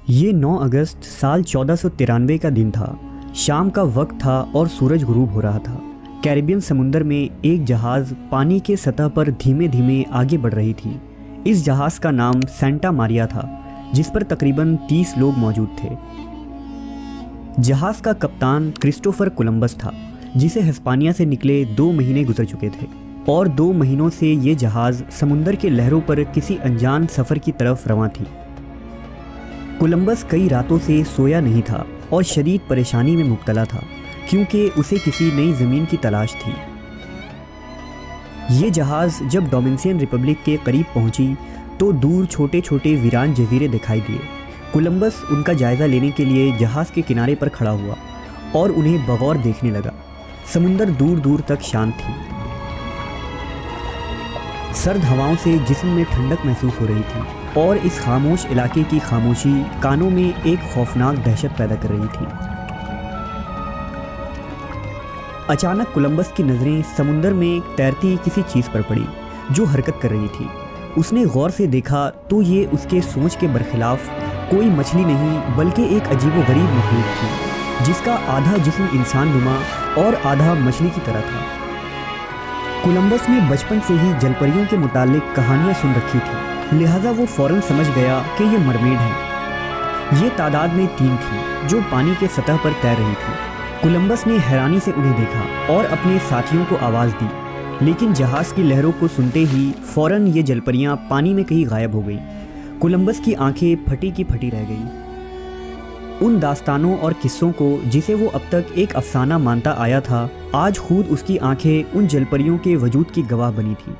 ये 9 अगस्त साल 1493 का दिन था। शाम का वक्त था और सूरज गुरूब हो रहा था। कैरिबियन समुंदर में एक जहाज़ पानी के सतह पर धीमे धीमे आगे बढ़ रही थी। इस जहाज़ का नाम सेंटा मारिया था, जिस पर तकरीबन 30 लोग मौजूद थे। जहाज़ का कप्तान क्रिस्टोफर कोलंबस था, जिसे हिस्पानिया से निकले 2 महीने गुजर चुके थे और 2 महीनों से ये जहाज़ समुंदर के लहरों पर किसी अनजान सफ़र की तरफ रवां थी। कोलंबस कई रातों से सोया नहीं था और शदीद परेशानी में मुब्तला था, क्योंकि उसे किसी नई ज़मीन की तलाश थी। ये जहाज़ जब डोमिनिकन रिपब्लिक के करीब पहुंची तो दूर छोटे छोटे वीरान जजीरे दिखाई दिए। कोलंबस उनका जायज़ा लेने के लिए जहाज़ के किनारे पर खड़ा हुआ और उन्हें बगौर देखने लगा। समुंदर दूर दूर तक शांत थी। सर्द हवाओं से जिस्म में ठंडक महसूस हो रही थी और इस खामोश इलाके की खामोशी कानों में एक खौफनाक दहशत पैदा कर रही थी। अचानक कोलंबस की नज़रें समुंदर में तैरती किसी चीज़ पर पड़ी जो हरकत कर रही थी। उसने गौर से देखा तो ये उसके सोच के बरखिलाफ कोई मछली नहीं बल्कि एक अजीबोगरीब मखलूक थी, जिसका आधा जिस्म इंसान नुमा और आधा मछली की तरह था। कोलंबस ने बचपन से ही जलपरियों के मुतालिक कहानियाँ सुन रखी थी, लिहाजा वो फ़ौरन समझ गया कि ये मरमेड है। ये तादाद में 3 थी जो पानी के सतह पर तैर रही थी। कोलंबस ने हैरानी से उन्हें देखा और अपने साथियों को आवाज़ दी, लेकिन जहाज़ की लहरों को सुनते ही फ़ौरन ये जलपरियाँ पानी में कहीं गायब हो गई। कोलंबस की आंखें फटी की फटी रह गईं। उन दास्तानों और किस्सों को जिसे वो अब तक एक अफसाना मानता आया था, आज खुद उसकी आंखें उन जलपरियों के वजूद की गवाह बनी थी।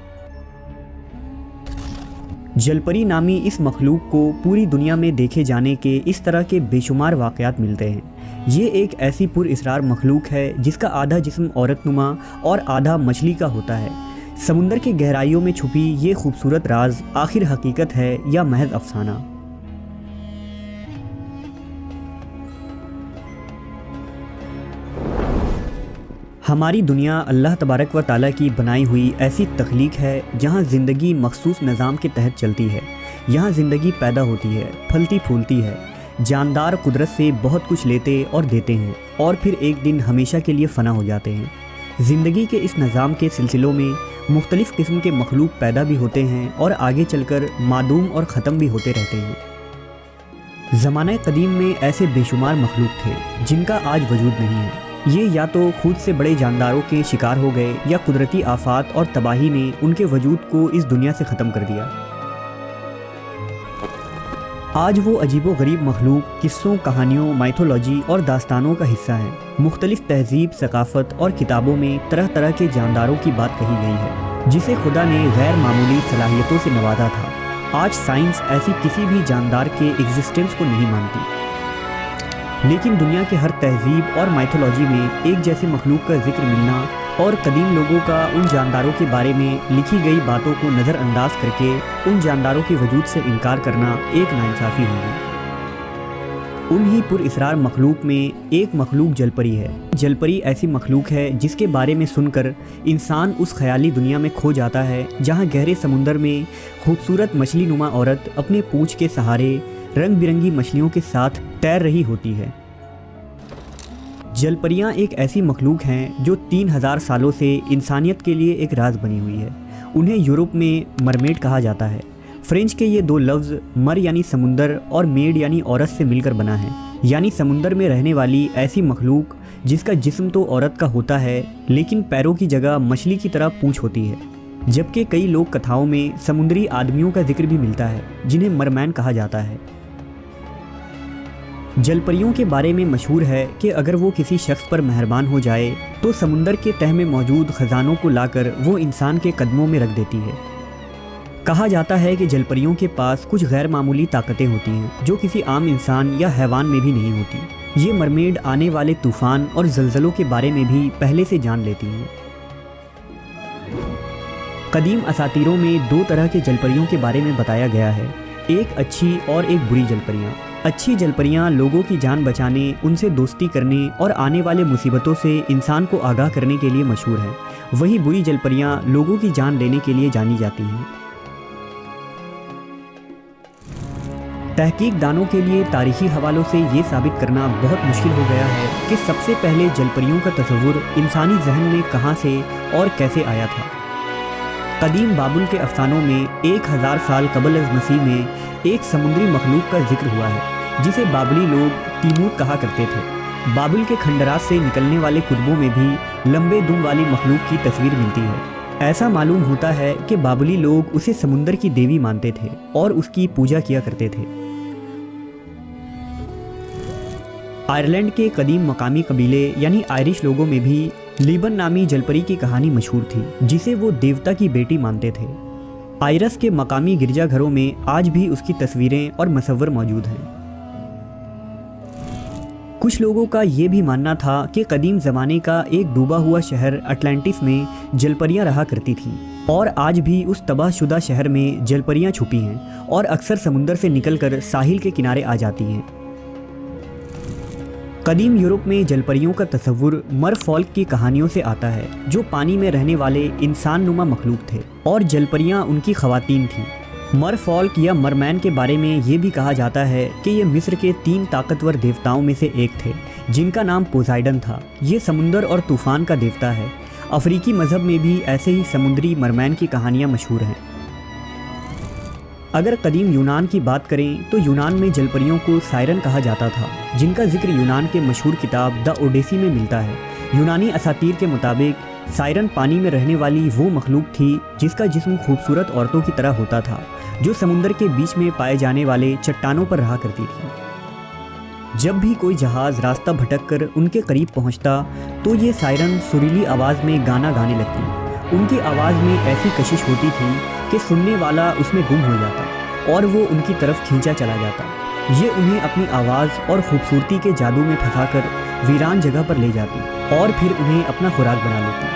जलपरी नामी इस मखलूक को पूरी दुनिया में देखे जाने के इस तरह के बेशुमार वाक़यात मिलते हैं। ये एक ऐसी पुरइसरार मखलूक है जिसका आधा जिस्म औरतनुमा और आधा मछली का होता है। समुंदर की गहराइयों में छुपी ये खूबसूरत राज आखिर हकीकत है या महज अफसाना। हमारी दुनिया अल्लाह तबारक व ताला की बनाई हुई ऐसी तख्लीक है जहाँ ज़िंदगी मखसूस निज़ाम के तहत चलती है। यहाँ ज़िंदगी पैदा होती है, फलती फूलती है। जानदार कुदरत से बहुत कुछ लेते और देते हैं और फिर एक दिन हमेशा के लिए फ़ना हो जाते हैं। ज़िंदगी के इस निज़ाम के सिलसिलों में मुख्तलिफ़ किस्म के मखलूक पैदा भी होते हैं और आगे चलकर मादूम और ख़त्म भी होते रहते हैं। ज़माने कदीम में ऐसे बेशुमार मखलूक थे जिनका आज वजूद नहीं है। ये या तो खुद से बड़े जानदारों के शिकार हो गए या कुदरती आफात और तबाही ने उनके वजूद को इस दुनिया से ख़त्म कर दिया। आज वो अजीबो-गरीब मखलूक किस्सों, कहानियों, माइथोलॉजी और दास्तानों का हिस्सा है। मुख्तलिफ तहजीब, सकाफ़त और किताबों में तरह तरह के जानदारों की बात कही गई है, जिसे खुदा ने गैर मामूली सलाहियतों से नवाजा था। आज साइंस ऐसी किसी भी जानदार के एग्जिस्टेंस को नहीं मानती, लेकिन दुनिया के हर तहजीब और माइथोलॉजी में एक जैसे मखलूक का जिक्र मिलना और कदीम लोगों का उन जानदारों के बारे में लिखी गई बातों को नज़रअंदाज करके उन जानदारों के वजूद से इनकार करना एक नाइंसाफ़ी होगी। उन्हीं पुरइसरार मखलूक में एक मखलूक जलपरी है। जलपरी ऐसी मखलूक है जिसके बारे में सुनकर इंसान उस ख़याली दुनिया में खो जाता है जहाँ गहरे समुंदर में खूबसूरत मछली नुमा औरत अपने पूँछ के सहारे रंग बिरंगी मछलियों के साथ तैर रही होती है। जलपरियाँ एक ऐसी मखलूक हैं जो 3000 सालों से इंसानियत के लिए एक राज बनी हुई है। उन्हें यूरोप में मरमेड कहा जाता है। फ्रेंच के ये 2 लफ्ज़ मर यानी समुंदर और मेड यानी औरत से मिलकर बना है, यानी समुंदर में रहने वाली ऐसी मखलूक जिसका जिस्म तो औरत का होता है लेकिन पैरों की जगह मछली की तरह पूँछ होती है। जबकि कई लोक कथाओं में समुद्री आदमियों का जिक्र भी मिलता है जिन्हें मरमैन कहा जाता है। जलपरियों के बारे में मशहूर है कि अगर वो किसी शख्स पर मेहरबान हो जाए तो समुंदर के तह में मौजूद ख़जानों को लाकर वो इंसान के कदमों में रख देती है। कहा जाता है कि जलपरियों के पास कुछ गैर मामूली ताकतें होती हैं जो किसी आम इंसान या हैवान में भी नहीं होती। ये मरमेड आने वाले तूफ़ान और ज़लज़लों के बारे में भी पहले से जान लेती हैं। कदीम असातीरों में 2 तरह के जलपरियों के बारे में बताया गया है, एक अच्छी और एक बुरी जलपरियाँ। अच्छी जलपरियाँ लोगों की जान बचाने, उनसे दोस्ती करने और आने वाले मुसीबतों से इंसान को आगाह करने के लिए मशहूर हैं। वहीं बुरी जलपरियाँ लोगों की जान लेने के लिए जानी जाती हैं। तहकीक दानों के लिए तारीखी हवालों से ये साबित करना बहुत मुश्किल हो गया है कि सबसे पहले जलपरियों का तस्वुर इंसानी जहन में कहाँ से और कैसे आया था। कदीम बाबुल के अफसानों में 1000 साल कबल अज़ मसीह में एक समुद्री मखलूक का जिक्र हुआ है जिसे बाबली लोग तीमूत कहा करते थे। बाबुल के खंडरात से निकलने वाले कुतुबों में भी लंबे दुम वाली मखलूक की तस्वीर मिलती है। ऐसा मालूम होता है कि बाबली लोग उसे समुंदर की देवी मानते थे और उसकी पूजा किया करते थे। आयरलैंड के कदीम मकामी कबीले यानी आयरिश लोगों में भी लीबन नामी जलपरी की कहानी मशहूर थी जिसे वो देवता की बेटी मानते थे। आयरस के मकामी गिरजाघरों में आज भी उसकी तस्वीरें और मसव्वर मौजूद हैं। कुछ लोगों का ये भी मानना था कि कदीम ज़माने का एक डूबा हुआ शहर अटलांटिस में जलपरियां रहा करती थीं और आज भी उस तबाहशुदा शहर में जलपरियां छुपी हैं और अक्सर समुंदर से निकलकर साहिल के किनारे आ जाती हैं। कदीम यूरोप में जलपरियों का तस्वुर मरफॉल्क की कहानियों से आता है जो पानी में रहने वाले इंसान नुमा मखलूक थे और जलपरियां उनकी ख़वातीन थीं। मरफॉल्क या मरमैन के बारे में ये भी कहा जाता है कि ये मिस्र के 3 ताकतवर देवताओं में से एक थे जिनका नाम पोसाइडन था। ये समुंदर और तूफ़ान का देवता है। अफ्रीकी मज़हब में भी ऐसे ही समुद्री मरमैन की कहानियाँ मशहूर हैं। अगर कदीम यूनान की बात करें तो यूनान में जलपरियों को सायरन कहा जाता था जिनका जिक्र यूनान के मशहूर किताब द ओडेसी में मिलता है। यूनानी असातीर के मुताबिक सायरन पानी में रहने वाली वो मखलूक थी जिसका जिस्म खूबसूरत औरतों की तरह होता था जो समुंदर के बीच में पाए जाने वाले चट्टानों पर रहा करती थी। जब भी कोई जहाज़ रास्ता भटककर उनके करीब पहुंचता तो ये सायरन सुरीली आवाज़ में गाना गाने लगती। उनकी आवाज़ में ऐसी कशिश होती थी कि सुनने वाला उसमें गुम हो जाता और वो उनकी तरफ खींचा चला जाता। ये उन्हें अपनी आवाज़ और खूबसूरती के जादू में फंसाकर वीरान जगह पर ले जाती और फिर उन्हें अपना खुराक बना लेती।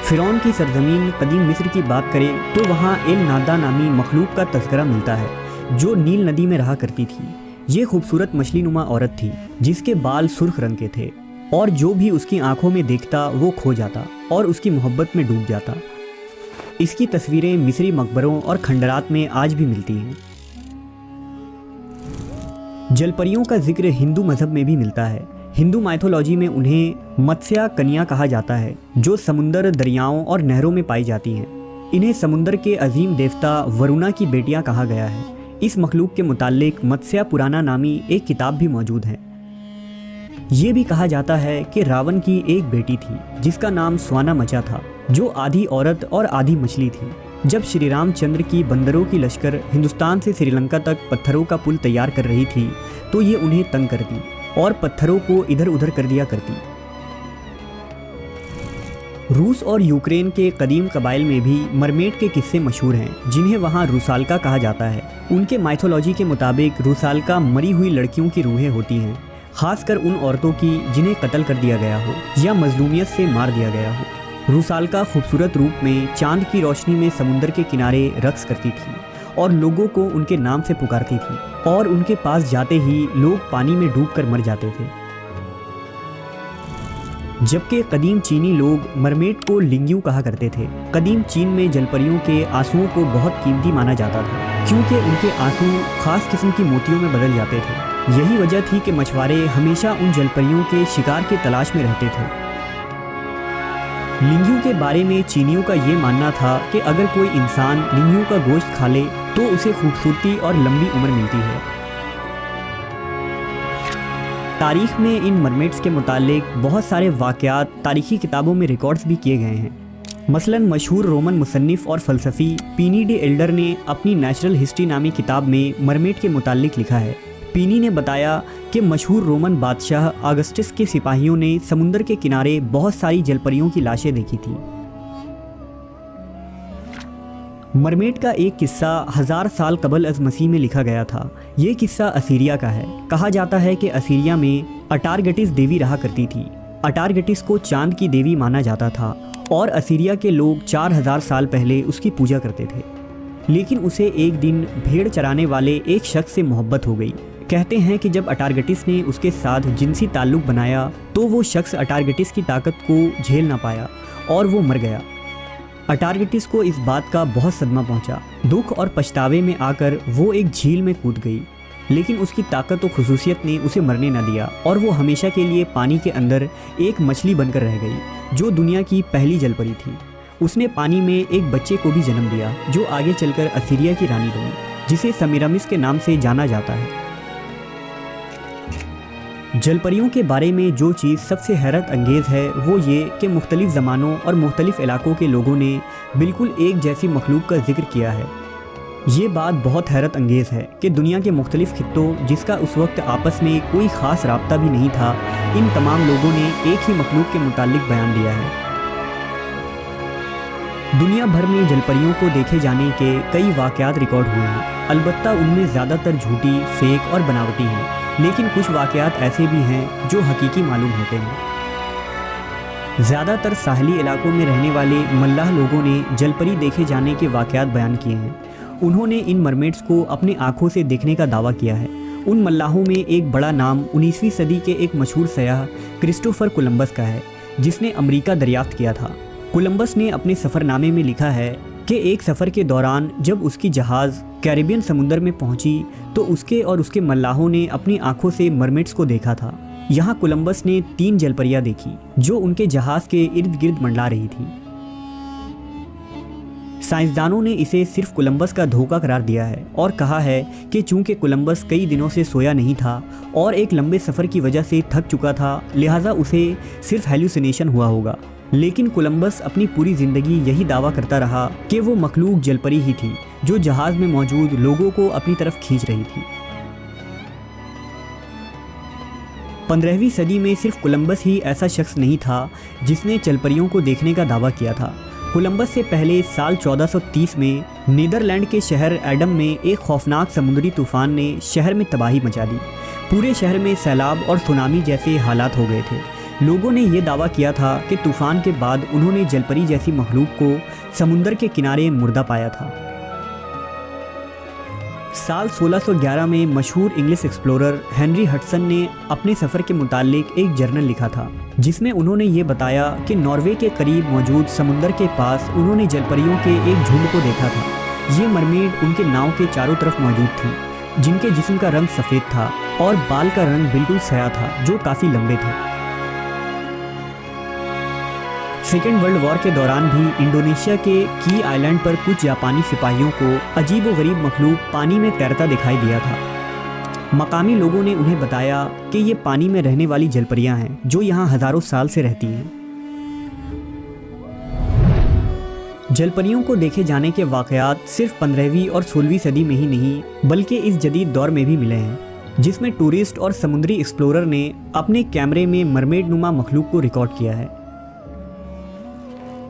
फ़िरौन की सरजमीन कदीम मिस्र की बात करें तो वहाँ एल नादा नामी मखलूक का तज़किरा मिलता है जो नील नदी में रहा करती थी। ये खूबसूरत मछली नुमा औरत थी जिसके बाल सुर्ख रंग के थे और जो भी उसकी आंखों में देखता वो खो जाता और उसकी मोहब्बत में डूब जाता। इसकी तस्वीरें मिस्री मकबरों और खंडरात में आज भी मिलती हैं। जलपरियों का जिक्र हिंदू मज़हब में भी मिलता है। हिंदू माइथोलॉजी में उन्हें मत्स्या कन्या कहा जाता है जो समुंदर, दरियाओं और नहरों में पाई जाती हैं। इन्हें समुंदर के अजीम देवता वरुणा की बेटियां कहा गया है। इस मखलूक के मुताल्लिक मत्स्या पुराना नामी एक किताब भी मौजूद है। ये भी कहा जाता है कि रावण की एक बेटी थी जिसका नाम स्वाना मचा था जो आधी औरत और आधी मछली थी। जब श्री रामचंद्र की बंदरों की लश्कर हिंदुस्तान से श्रीलंका तक पत्थरों का पुल तैयार कर रही थी तो ये उन्हें तंग करती और पत्थरों को इधर उधर कर दिया करती। रूस और यूक्रेन के कदीम कबाइल में भी मरमेड के किस्से मशहूर हैं जिन्हें वहाँ रूसाल्का कहा जाता है। उनके माइथोलॉजी के मुताबिक रूसाल्का मरी हुई लड़कियों की रूहें होती हैं, खासकर उन औरतों की जिन्हें कत्ल कर दिया गया हो या मजलूमियत से मार दिया गया हो। रूसाल्का खूबसूरत रूप में चांद की रोशनी में समुंदर के किनारे रक्स करती थी और लोगों को उनके नाम से पुकारती थी और उनके पास जाते ही लोग पानी में डूबकर मर जाते थे। जबकि कदीम चीनी लोग मरमेड को लिंग्यू कहा करते थे। कदीम चीन में जलपरियों के आंसुओं को बहुत कीमती माना जाता था क्योंकि उनके आंसू खास किस्म की मोतियों में बदल जाते थे। यही वजह थी कि मछुआरे हमेशा उन जलपरियों के शिकार की तलाश में रहते थे। लिंग्यू के बारे में चीनियों का ये मानना था कि अगर कोई इंसान लिंग्यू का गोश्त खा ले तो उसे खूबसूरती और लंबी उम्र मिलती है। तारीख में इन मरमेड्स के मुतालिक बहुत सारे वाक़यात तारीखी किताबों में रिकॉर्ड्स भी किए गए हैं। मसलन मशहूर रोमन मुसन्निफ और फ़लसफ़ी प्लिनी द एल्डर ने अपनी नेचुरल हिस्ट्री नामी किताब में मरमेड के मुतालिक लिखा है। प्लिनी ने बताया कि मशहूर रोमन बादशाह ऑगस्टस के सिपाहियों ने समुंदर के किनारे बहुत सारी जलपरियों की लाशें देखी थी। मरमेड का एक किस्सा 1000 साल कबल अज़ मसीह में लिखा गया था। ये किस्सा असीरिया का है। कहा जाता है कि असीरिया में अटारगटिस देवी रहा करती थी। अटारगटिस को चांद की देवी माना जाता था और असीरिया के लोग 4000 साल पहले उसकी पूजा करते थे। लेकिन उसे एक दिन भेड़ चराने वाले एक शख्स से मोहब्बत हो गई। कहते हैं कि जब अटारगटिस ने उसके साथ जिनसी ताल्लुक़ बनाया तो वो शख्स अटारगटिस की ताकत को झेल ना पाया और वो मर गया। अटार्गिटिस को इस बात का बहुत सदमा पहुंचा। दुख और पछतावे में आकर वो एक झील में कूद गई, लेकिन उसकी ताकत और खुसूसियत ने उसे मरने न दिया और वो हमेशा के लिए पानी के अंदर एक मछली बनकर रह गई जो दुनिया की पहली जलपरी थी। उसने पानी में एक बच्चे को भी जन्म दिया जो आगे चलकर असीरिया की रानी बनी, जिसे सेमिरामिस के नाम से जाना जाता है। जलपरियों के बारे में जो चीज़ सबसे हैरत अंगेज़ है वो ये कि मुख्तलिफ़ ज़मानों और मुख्तलिफ़ इलाकों के लोगों ने बिल्कुल एक जैसी मखलूक का जिक्र किया है। ये बात बहुत हैरत अंगेज़ है कि दुनिया के मुख्तलिफ़ खित्तों, जिसका उस वक्त आपस में कोई ख़ास राब्ता भी नहीं था, इन तमाम लोगों ने एक ही मखलूक के मुतालिक बयान दिया है। दुनिया भर में जलपरियों को देखे जाने के कई वाक़यात रिकॉर्ड हुए हैं। अलबत्ता उनमें ज़्यादातर झूठी, फेक और बनावटी हैं, लेकिन कुछ वाक़यात ऐसे भी हैं जो हकीकी मालूम होते हैं। ज़्यादातर साहली इलाकों में रहने वाले मल्लाह लोगों ने जलपरी देखे जाने के वाक़यात बयान किए हैं। उन्होंने इन मरमेड्स को अपनी आंखों से देखने का दावा किया है। उन मल्लाहों में एक बड़ा नाम 19वीं सदी के एक मशहूर सयाह क्रिस्टोफर कोलंबस का है, जिसने अमेरिका दरियाफ्त किया था। कोलंबस ने अपने सफ़रनामे में लिखा है कि एक सफ़र के दौरान जब उसकी जहाज़ कैरिबियन समुंदर में पहुंची तो उसके और उसके मल्लाहों ने अपनी आंखों से मरमेड्स को देखा था। यहाँ कोलंबस ने 3 जलपरियाँ देखी जो उनके जहाज़ के इर्द गिर्द मंडला रही थी। साइंसदानों ने इसे सिर्फ कोलंबस का धोखा करार दिया है और कहा है कि चूंकि कोलंबस कई दिनों से सोया नहीं था और एक लंबे सफ़र की वजह से थक चुका था, लिहाजा उसे सिर्फ हेलुसिनेशन हुआ होगा। लेकिन कोलंबस अपनी पूरी ज़िंदगी यही दावा करता रहा कि वो मखलूक जलपरी ही थी जो जहाज़ में मौजूद लोगों को अपनी तरफ खींच रही थी। 15वीं सदी में सिर्फ कोलंबस ही ऐसा शख्स नहीं था जिसने जलपरियों को देखने का दावा किया था। कोलंबस से पहले साल 1430 में नीदरलैंड के शहर एडम में एक खौफनाक समुद्री तूफान ने शहर में तबाही मचा दी। पूरे शहर में सैलाब और सुनामी जैसे हालात हो गए थे। लोगों ने यह दावा किया था कि तूफान के बाद उन्होंने जलपरी जैसी मखलूक को समुंदर के किनारे मुर्दा पाया था। साल 1611 में मशहूर इंग्लिश एक्सप्लोरर हेनरी हडसन ने अपने सफ़र के मुतालिक एक जर्नल लिखा था, जिसमें उन्होंने ये बताया कि नॉर्वे के करीब मौजूद समुंदर के पास उन्होंने जलपरियों के एक झुंड को देखा था। ये मरमेड उनके नाव के चारों तरफ मौजूद थी, जिनके जिस्म का रंग सफ़ेद था और बाल का रंग बिल्कुल स्याह था जो काफ़ी लंबे थे। सेकेंड वर्ल्ड वॉर के दौरान भी इंडोनेशिया के की आइलैंड पर कुछ जापानी सिपाहियों को अजीब व गरीब मखलूक पानी में तैरता दिखाई दिया था। मकामी लोगों ने उन्हें बताया कि ये पानी में रहने वाली जलपरियां हैं जो यहाँ हज़ारों साल से रहती हैं। जलपरियों को देखे जाने के वाक़यात सिर्फ 15वीं और 16वीं सदी में ही नहीं बल्कि इस जदीद दौर में भी मिले हैं, जिसमें टूरिस्ट और समुद्री एक्सप्लोरर ने अपने कैमरे में मरमेड नुमा मखलूक को रिकॉर्ड किया है।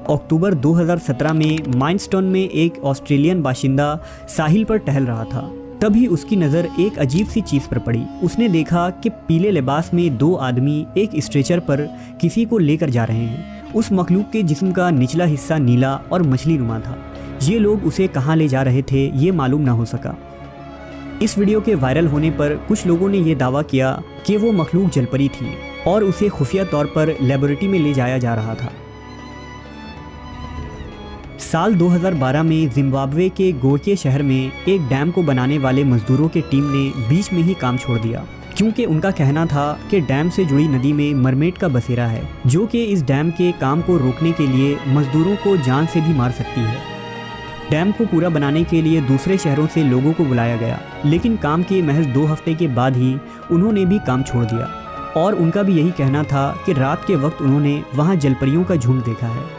अक्टूबर 2017 में माइनस्टोन में एक ऑस्ट्रेलियन बाशिंदा साहिल पर टहल रहा था। तभी उसकी नज़र एक अजीब सी चीज़ पर पड़ी। उसने देखा कि पीले लिबास में 2 आदमी एक स्ट्रेचर पर किसी को लेकर जा रहे हैं। उस मखलूक के जिस्म का निचला हिस्सा नीला और मछली नुमा था। ये लोग उसे कहाँ ले जा रहे थे ये मालूम ना हो सका। इस वीडियो के वायरल होने पर कुछ लोगों ने यह दावा किया कि वो मखलूक जलपरी थी और उसे खुफिया तौर पर लेबोरेटरी में ले जाया जा रहा था। साल 2012 में जिम्बाब्वे के गोके शहर में एक डैम को बनाने वाले मजदूरों की टीम ने बीच में ही काम छोड़ दिया, क्योंकि उनका कहना था कि डैम से जुड़ी नदी में मरमेड का बसेरा है जो कि इस डैम के काम को रोकने के लिए मजदूरों को जान से भी मार सकती है। डैम को पूरा बनाने के लिए दूसरे शहरों से लोगों को बुलाया गया, लेकिन काम के महज 2 हफ्ते के बाद ही उन्होंने भी काम छोड़ दिया और उनका भी यही कहना था कि रात के वक्त उन्होंने वहाँ जलपरियों का झुंड देखा है।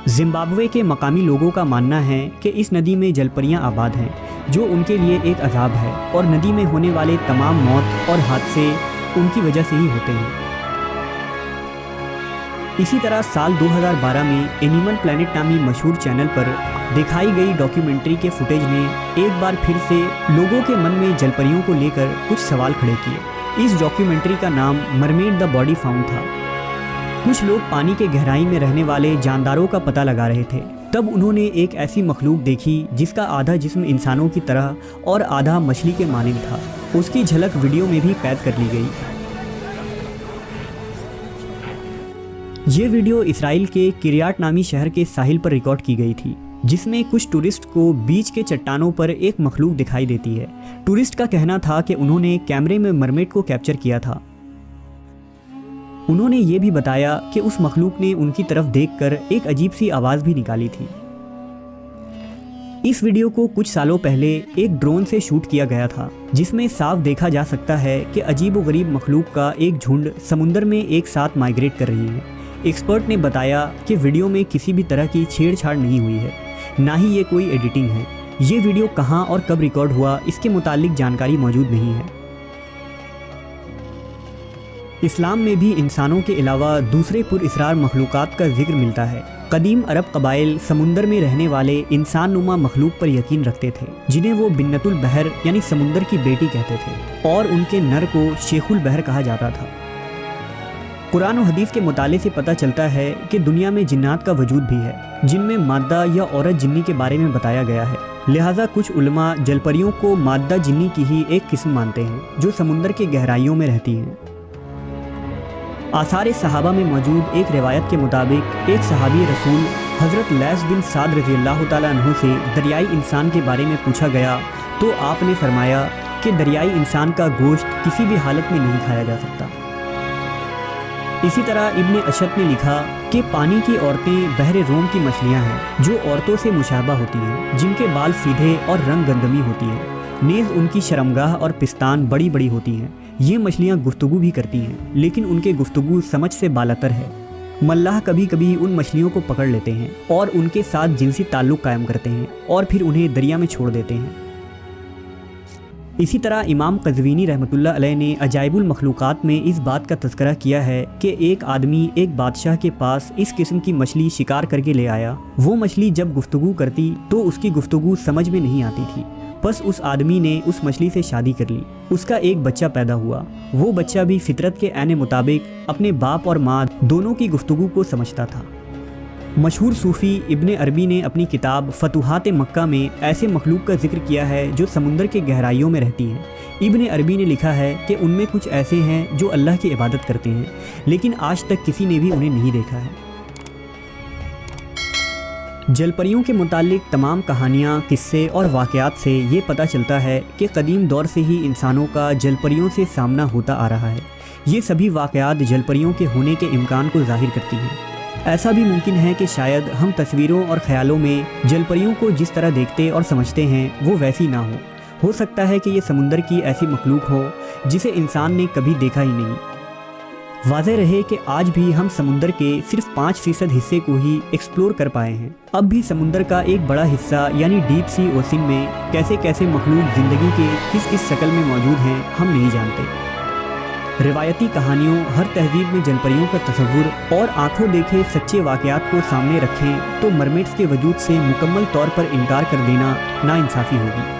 जिम्बाब्वे के मकामी लोगों का मानना है कि इस नदी में जलपरियां आबाद हैं जो उनके लिए एक अजाब है और नदी में होने वाले तमाम मौत और हादसे उनकी वजह से ही होते हैं। इसी तरह साल 2012 में एनिमल प्लैनेट नामी मशहूर चैनल पर दिखाई गई डॉक्यूमेंट्री के फुटेज ने एक बार फिर से लोगों के मन में जलपरियों को लेकर कुछ सवाल खड़े किए। इस डॉक्यूमेंट्री का नाम मरमेड द बॉडी फाउंड था। कुछ लोग पानी के गहराई में रहने वाले जानदारों का पता लगा रहे थे। तब उन्होंने एक ऐसी मखलूक देखी जिसका आधा जिस्म इंसानों की तरह और आधा मछली के मानिंद था। उसकी झलक वीडियो में भी कैद कर ली गई। ये वीडियो इसराइल के किरियात नामी शहर के साहिल पर रिकॉर्ड की गई थी, जिसमें कुछ टूरिस्ट को बीच के चट्टानों पर एक मखलूक दिखाई देती है। टूरिस्ट का कहना था कि उन्होंने कैमरे में मरमेड को कैप्चर किया था। उन्होंने ये भी बताया कि उस मखलूक ने उनकी तरफ देखकर एक अजीब सी आवाज़ भी निकाली थी। इस वीडियो को कुछ सालों पहले एक ड्रोन से शूट किया गया था, जिसमें साफ देखा जा सकता है कि अजीबोगरीब मखलूक का एक झुंड समुंदर में एक साथ माइग्रेट कर रही है। एक्सपर्ट ने बताया कि वीडियो में किसी भी तरह की छेड़छाड़ नहीं हुई है, ना ही ये कोई एडिटिंग है। ये वीडियो कहाँ और कब रिकॉर्ड हुआ, इसके मुतालिक जानकारी मौजूद नहीं है। इस्लाम में भी इंसानों के अलावा दूसरे पुरअसरार मखलूक़ात का जिक्र मिलता है। कदीम अरब कबाइल समुंदर में रहने वाले इंसान नुमा मखलूक पर यकीन रखते थे, जिन्हें वो बिन्नतुल बहर यानी समुंदर की बेटी कहते थे, और उनके नर को शेखुल बहर कहा जाता था। कुरान और हदीस के मुताले से पता चलता है कि दुनिया में जिन्नात का वजूद भी है, जिनमें मादा या औरत जिन्नी के बारे में बताया गया है। लिहाजा कुछ उलमा जलपरियों को मादा जिन्नी की ही एक किस्म मानते हैं, जो समुंदर के गहराइयों में रहती हैं। आसार सहाबा में मौजूद एक रिवायत के मुताबिक एक सहाबी रसूल हज़रत लैस बिन साद रज़ी अल्लाह तआला अन्हु से दरियाई इंसान के बारे में पूछा गया, तो आपने फरमाया कि दरियाई इंसान का गोश्त किसी भी हालत में नहीं खाया जा सकता। इसी तरह इब्ने अशद ने लिखा कि पानी की औरतें बहरे रोम की मछलियां हैं, जो औरतों से मुशाबा होती हैं, जिनके बाल सीधे और रंग गंदमी होती है। नेज़ उनकी शर्मगाह और पिस्तान बड़ी बड़ी होती हैं। ये मछलियाँ गुफ्तगू भी करती हैं, लेकिन उनके गुफ्तगू समझ से बालातर है। मल्लाह कभी कभी उन मछलियों को पकड़ लेते हैं और उनके साथ जिनसी ताल्लुक़ कायम करते हैं और फिर उन्हें दरिया में छोड़ देते हैं। इसी तरह इमाम कज़वीनी रहमतुल्लाह अलैह ने अजाइबुल मखलूक़ात में इस बात का तज़किरा किया है कि एक आदमी एक बादशाह के पास इस किस्म की मछली शिकार करके ले आया। वो मछली जब गुफ्तगू करती तो उसकी गुफ्तगू समझ में नहीं आती थी। बस उस आदमी ने उस मछली से शादी कर ली। उसका एक बच्चा पैदा हुआ। वो बच्चा भी फितरत के ऐने मुताबिक अपने बाप और माँ दोनों की गुफ्तगू को समझता था। मशहूर सूफ़ी इब्ने अरबी ने अपनी किताब फतुहात मक्का में ऐसे मखलूक का जिक्र किया है जो समुंदर के गहराइयों में रहती हैं। इब्ने अरबी ने लिखा है कि उनमें कुछ ऐसे हैं जो अल्लाह की इबादत करते हैं, लेकिन आज तक किसी ने भी उन्हें नहीं देखा है। जलपरियों के मुतालिक तमाम कहानियाँ, किस्से और वाक़यात से ये पता चलता है कि कदीम दौर से ही इंसानों का जलपरियों से सामना होता आ रहा है। ये सभी वाक़यात जलपरियों के होने के इम्कान को ज़ाहिर करती हैं। ऐसा भी मुमकिन है कि शायद हम तस्वीरों और ख़यालों में जलपरियों को जिस तरह देखते और समझते हैं वो वैसी ना हो सकता है कि ये समुंदर की ऐसी मखलूक हो जिसे इंसान ने कभी देखा ही नहीं। वाज़ेह रहे कि आज भी हम समुंदर के सिर्फ 5% हिस्से को ही एक्सप्लोर कर पाए हैं। अब भी समुंदर का एक बड़ा हिस्सा यानी डीप सी ओशन में कैसे कैसे मखलूक ज़िंदगी के किस किस शक्ल में मौजूद हैं हम नहीं जानते। रिवायती कहानियों, हर तहजीब में जलपरियों का तस्वुर और आंखों देखे सच्चे वाक़यात को सामने रखें तो मरमेड्स के वजूद से मुकम्मल तौर पर इनकार कर देना नाइंसाफ़ी होगी।